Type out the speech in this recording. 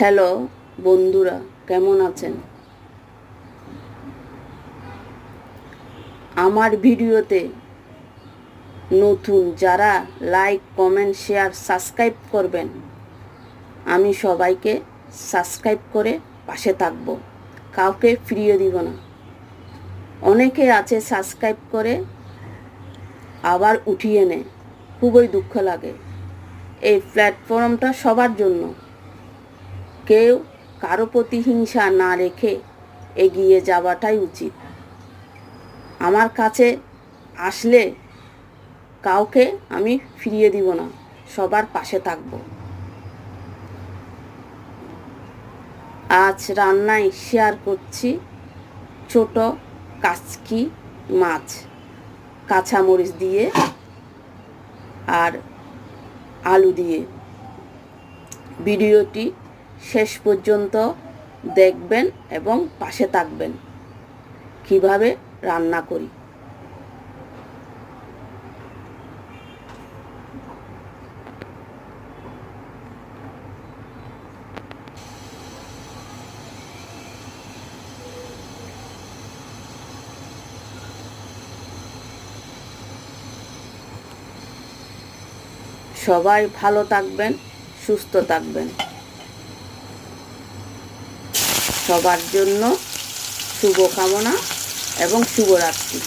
Hello বন্ধুরা, কেমন আছেন? আমার ভিডিওতে নতুন যারা লাইক, কমেন্ট, শেয়ার, সাবস্ক্রাইব করবেন, আমি সবাইকে সাবস্ক্রাইব করে পাশে থাকব, কাউকে ফিরিয়ে দিব না। অনেকে আছে সাবস্ক্রাইব করে আবার উঠিয়ে নেয়, খুবই দুঃখ লাগে। এই প্ল্যাটফর্মটা সবার জন্য, কেউ কারো প্রতি হিংসা না রেখে এগিয়ে যাওয়াটাই উচিত। আমার কাছে আসলে কাউকে আমি ফিরিয়ে দিব না, সবার পাশে থাকব। আজ রান্নায় শেয়ার করছি ছোট কাচকি মাছ, কাঁচামরিচ দিয়ে আর আলু দিয়ে। ভিডিওটি শেষ পর্যন্ত দেখবেন এবং পাশে থাকবেন কিভাবে রান্না করি। সবাই ভালো থাকবেন, সুস্থ থাকবেন। সবার জন্য শুভকামনা এবং শুভরাত্রি।